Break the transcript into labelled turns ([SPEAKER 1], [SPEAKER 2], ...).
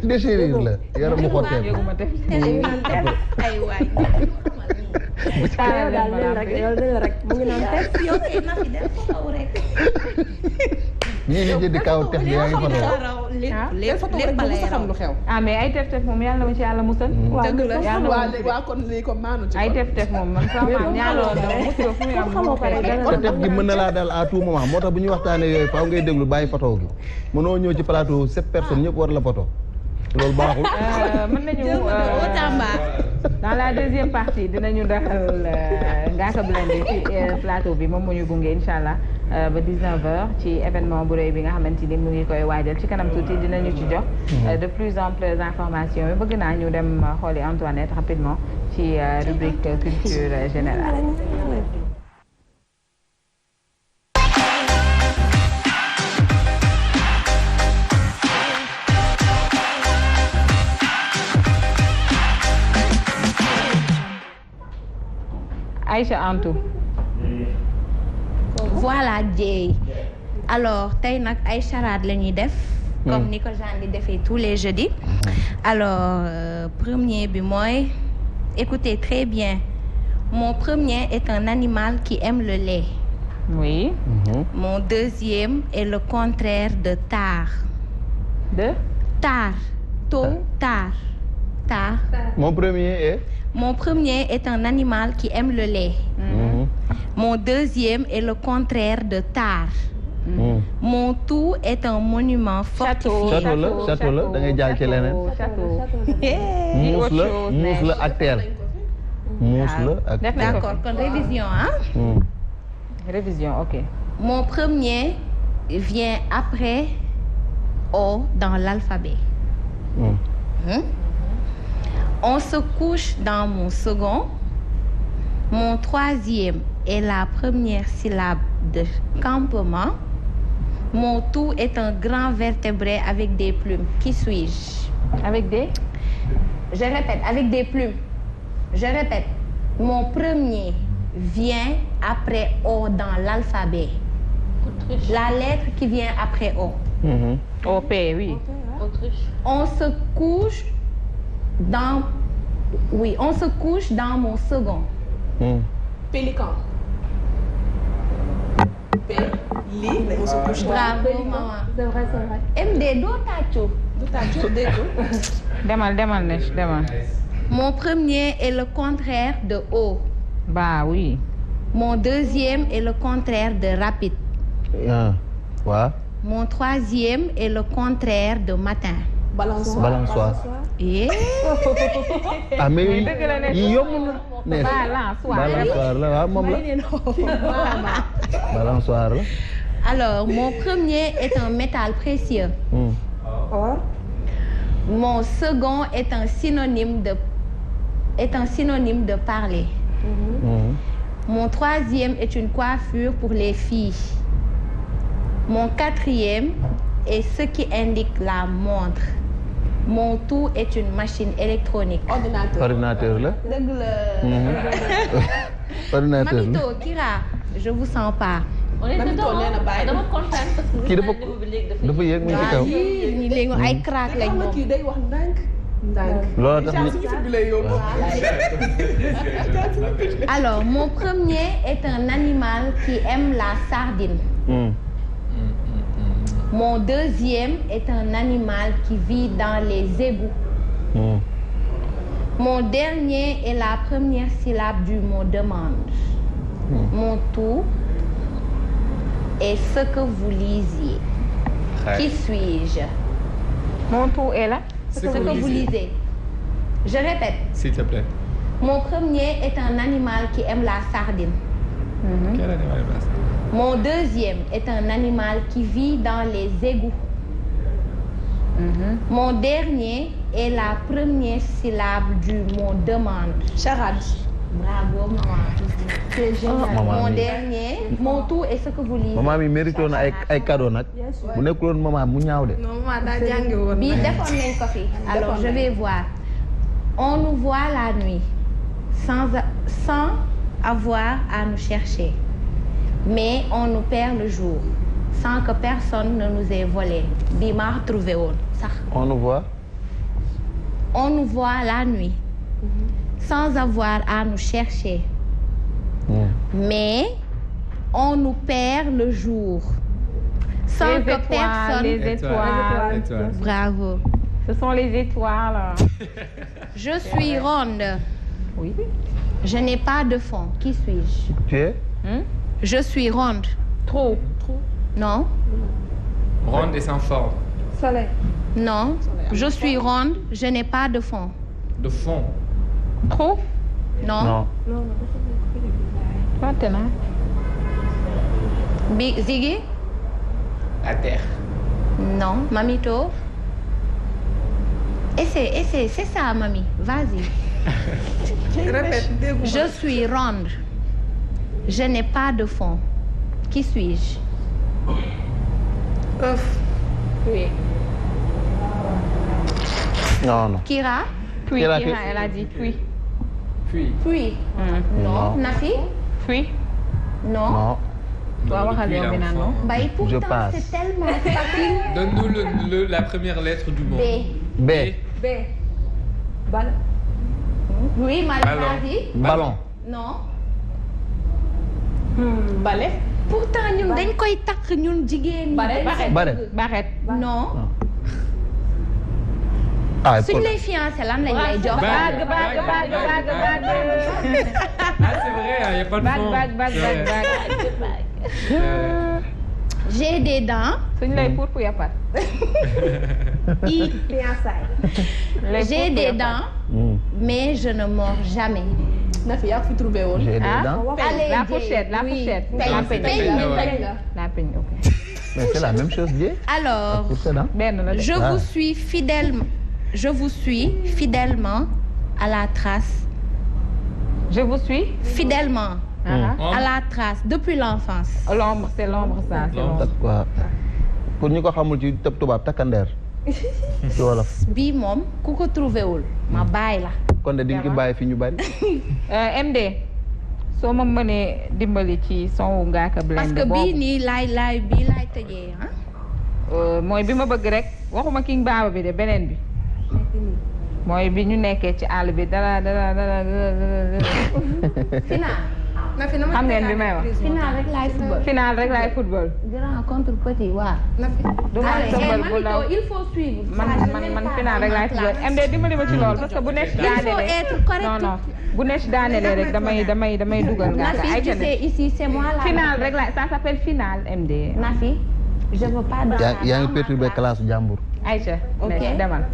[SPEAKER 1] déchirir la yaram mu xottee
[SPEAKER 2] ay waay
[SPEAKER 3] daal rek mu ngi naan test
[SPEAKER 2] yow kay na fi def taw rek
[SPEAKER 1] ñii li jëndi kaw tex bi yaa ngi foto
[SPEAKER 2] lépp la
[SPEAKER 3] xam lu xew
[SPEAKER 4] ah mais ay tef moom yàlla ma ci yàlla musal.
[SPEAKER 2] dëgg la
[SPEAKER 3] waa kon lii ko maanu ci
[SPEAKER 4] ay tef moom man sama maam ñaaloon na musul fu muy am
[SPEAKER 1] te tef gi mën na laa dal à tout moment moo tax bu ñuy waxtaanee yooyu faaw ngay déglu bàyyi photo gi mënoo ñëw ci plateau 7 personnes ñëpp war la photo loolu baaxul.
[SPEAKER 4] mën nañu dans la deuxième partie dinañu daxal Ngaaka Blindé ci plateau bi moom moo ñu gunge incha allah ba 19h ci événement bu rëy bi nga xamante ni mu ngi koy waajal ci kanam tuuti dinañu ci jox de plus amples informations yi bëgg naa ñu dem xooli Antoinette rapidement ci rubrique culture générale. Aïcha Antou.
[SPEAKER 2] Voilà Dieye alors tey nag ay charade la ñuy def. comme ni ko Jeanne di defee tous les jeudis. alors premier bi mooy écoutez très bien mon premier est un animal qui aime le lait.
[SPEAKER 4] oui.
[SPEAKER 2] Mon deuxième est le contraire de tard.
[SPEAKER 4] De?
[SPEAKER 2] Tard. Tôt, tard. Tard.
[SPEAKER 1] Mon premier est?
[SPEAKER 2] Mon premier est un animal qui aime le lait. Mon deuxième est le contraire de tard. Mon tout est un monument fortifié.
[SPEAKER 1] Château la da ngay jàll ci leneen. muus la ak teel. muus la ak teel.
[SPEAKER 2] D'accord, kon révision hein?
[SPEAKER 4] Révision, ok.
[SPEAKER 2] Mon premier vient après O dans l'alphabet. On se couche dans mon second. Mon troisième est la première syllabe de campement. Mon tout est un grand vertébré avec des plumes. Qui suis-je?
[SPEAKER 4] Avec des?
[SPEAKER 2] Je répète, avec des plumes. Je répète, mon premier vient après O dans l'alphabet. La lettre qui vient après O.
[SPEAKER 4] OP, oui.
[SPEAKER 2] On se couche dans... Oui, on se couche dans mon second.
[SPEAKER 3] Pélican. Lii on se couche.
[SPEAKER 2] Bravo maman.
[SPEAKER 3] C'est vrai.
[SPEAKER 2] MD doo tàccu.
[SPEAKER 3] Du tàccu dégg.
[SPEAKER 4] Demal Neige, demal.
[SPEAKER 2] Mon premier est le contraire de O.
[SPEAKER 4] Bah oui.
[SPEAKER 2] Mon deuxième est le contraire de rapide.
[SPEAKER 1] Ouais.
[SPEAKER 2] Mon troisième est le contraire de matin.
[SPEAKER 1] Balançoire. Ah mais yi yomb na. Balançoire la waaw moom la. Balançoire la.
[SPEAKER 2] Alors mon premier est un métal précieux.
[SPEAKER 3] Or.
[SPEAKER 2] Mon second est un synonyme de parler. Mon troisième est une coiffure pour les filles. Mon quatrième est ce qui indique la montre. Mon tout est une machine électronique.
[SPEAKER 1] Ordinateur la.
[SPEAKER 2] Dëgg la.
[SPEAKER 1] Ordinateur la.
[SPEAKER 2] Mamito Kira je vous sens pas.
[SPEAKER 3] dama kontaan parce que
[SPEAKER 1] kii dafa yéeg mu ci kaw.
[SPEAKER 2] ñi léegi ay crack lañ moom.
[SPEAKER 3] kii day wax ndànk.
[SPEAKER 1] loolu tax
[SPEAKER 2] Alors mon premier est un animal qui aime la sardine. Mon deuxième est un animal qui vit dans les égouts. Mon dernier est la première syllabe du mot demande. Mon tout est ce que vous lisiez. Qui suis-je?
[SPEAKER 4] Mon tout est là.
[SPEAKER 2] Ce que vous lisez. Je répète.
[SPEAKER 5] S'il te plaît.
[SPEAKER 2] Mon premier est un animal qui aime la sardine.
[SPEAKER 5] Quel animal est ça?
[SPEAKER 2] Mon deuxième est un animal qui vit dans les égouts. Mon dernier est la première syllabe du mot demande.
[SPEAKER 3] Charade.
[SPEAKER 2] Bravo maman. C'est génial.
[SPEAKER 1] Maman
[SPEAKER 2] Mon
[SPEAKER 1] mi.
[SPEAKER 2] dernier, mon tout est ce que vous lisez.
[SPEAKER 1] maman mi mérité na ay cadeau nag. bu nekkul woon maman mu ñaaw de.
[SPEAKER 3] Non maman daa jàngi woon.
[SPEAKER 2] Bii defoon nañ ko fi. Alors je vais voir. On nous voit la nuit sans avoir à nous chercher. Mais on nous perd le jour sans que personne ne nous ait volé. Bii maa trouvé woon sax.
[SPEAKER 1] On nous voit.
[SPEAKER 2] on nous voit la nuit sans avoir à nous chercher. Mais on nous perd le jour sans
[SPEAKER 4] Les
[SPEAKER 2] que
[SPEAKER 4] étoiles,
[SPEAKER 2] personne...
[SPEAKER 4] les étoiles.
[SPEAKER 2] Bravo.
[SPEAKER 4] Ce sont les étoiles.
[SPEAKER 2] Je suis ronde.
[SPEAKER 4] Oui.
[SPEAKER 2] Je n'ai pas de fond. Qui suis-je?
[SPEAKER 1] Tu es
[SPEAKER 2] Je suis ronde.
[SPEAKER 4] Trop.
[SPEAKER 2] Non.
[SPEAKER 5] Ronde et sans forme.
[SPEAKER 3] Soleil.
[SPEAKER 2] Non. Je suis ronde. Je n'ai pas de fond.
[SPEAKER 5] De fond.
[SPEAKER 4] Trop.
[SPEAKER 2] Non.
[SPEAKER 1] non.
[SPEAKER 4] Maintenant.
[SPEAKER 2] Ziggy?
[SPEAKER 5] La terre.
[SPEAKER 2] Non. Mamito? Essaie. C'est ça, mamie. Vas-y.
[SPEAKER 3] Répète, déggu.
[SPEAKER 2] Je suis ronde. Je n'ai pas de fond. Qui suis-je?
[SPEAKER 3] œuf.
[SPEAKER 4] Oui.
[SPEAKER 1] non non.
[SPEAKER 2] Kira?
[SPEAKER 4] Puis,
[SPEAKER 1] Kira,
[SPEAKER 4] elle a dit puis.
[SPEAKER 5] Puis.
[SPEAKER 2] Puis.
[SPEAKER 1] Non.
[SPEAKER 2] Nafi?
[SPEAKER 4] Puis.
[SPEAKER 2] Non.
[SPEAKER 1] non.
[SPEAKER 4] Waaw waxal yow bi naan non.
[SPEAKER 2] Bah, pourtant,
[SPEAKER 1] passe.
[SPEAKER 2] c'est tellement facile.
[SPEAKER 5] Donne-nous la première lettre du mot.
[SPEAKER 2] B.
[SPEAKER 1] B.
[SPEAKER 3] B. Bal.
[SPEAKER 2] Oui,
[SPEAKER 5] Ballon.
[SPEAKER 2] Maladi?
[SPEAKER 1] ballon.
[SPEAKER 2] Non.
[SPEAKER 3] Balai.
[SPEAKER 2] Pourtant ñun dañ koy takk ñun jigéen ñi.
[SPEAKER 1] Barret.
[SPEAKER 4] Barrette.
[SPEAKER 2] Non.
[SPEAKER 1] ah
[SPEAKER 2] suñ lay fiancé lan lañ lay jox.
[SPEAKER 4] Bague.
[SPEAKER 5] Ah, c'est vrai, il n'y a pas de fond.
[SPEAKER 4] Bague.
[SPEAKER 2] J'ai des dents.
[SPEAKER 4] Suñ lay pour yapat.
[SPEAKER 3] Fiançailles.
[SPEAKER 2] J'ai des dents, mais je ne mords jamais.
[SPEAKER 3] Nafi yaa fi trouvé woon.
[SPEAKER 1] j'ai des
[SPEAKER 4] Ah.
[SPEAKER 1] dents.
[SPEAKER 2] Allez,
[SPEAKER 4] La
[SPEAKER 2] Jay.
[SPEAKER 4] fourchette, la
[SPEAKER 2] Oui.
[SPEAKER 4] fourchette.
[SPEAKER 2] Peñ,
[SPEAKER 4] La peñ.
[SPEAKER 2] peñ.
[SPEAKER 4] La peigne, ok.
[SPEAKER 1] mais c'est la même chose Dieu.
[SPEAKER 2] Alors,
[SPEAKER 1] pour ça non.
[SPEAKER 4] Benn la de.
[SPEAKER 2] je
[SPEAKER 1] Ah.
[SPEAKER 2] vous suis fidèlement à la trace.
[SPEAKER 4] Je vous suis.
[SPEAKER 2] Fidèlement
[SPEAKER 4] Ah.
[SPEAKER 2] à la trace depuis l'enfance.
[SPEAKER 4] L'ombre, c'est l'ombre ça, c'est l'ombre.
[SPEAKER 1] tak quoi pour ñu ko xamul ci tëb tubaab takkandeer ci wolof.
[SPEAKER 2] Bii moom ku ko trouvé wul ma bàyyi la.
[SPEAKER 1] kon de di nga ci bàyyi fi ñu bari.
[SPEAKER 4] MD soo ma mënee dimbali ci son Ngaaka Blindé
[SPEAKER 2] parce que
[SPEAKER 4] boobu.
[SPEAKER 2] bii nii laay tëjee ah.
[SPEAKER 4] mooy bi ma bëgg rek waxuma King Baba bi de beneen bi mooy bi ñu nekkee ci àll bi dara.
[SPEAKER 2] final.
[SPEAKER 3] Nafi na ma
[SPEAKER 4] xam ngeen bi may wax.
[SPEAKER 2] final rek laay football.
[SPEAKER 4] final rek laay football.
[SPEAKER 2] grand contre petit waaw.
[SPEAKER 3] Nafi.
[SPEAKER 4] du ma football bu ndaw
[SPEAKER 2] il faut suivre.
[SPEAKER 4] man final rek laay football MD dimbali ma ci lool parce que bu nekk
[SPEAKER 2] il faut
[SPEAKER 4] daanelee
[SPEAKER 2] être correct.
[SPEAKER 4] non bu nekk daanelee rek damay dugal Ngaaka.
[SPEAKER 2] Nafi, tu sais ici c'est moi la.
[SPEAKER 4] final rek laay ça s'appelle final MD.
[SPEAKER 2] Nafi, je veux pas de.
[SPEAKER 1] yaa ngi perturbé classe jàmbur.
[SPEAKER 4] Aïcha
[SPEAKER 2] Ok.
[SPEAKER 4] demal.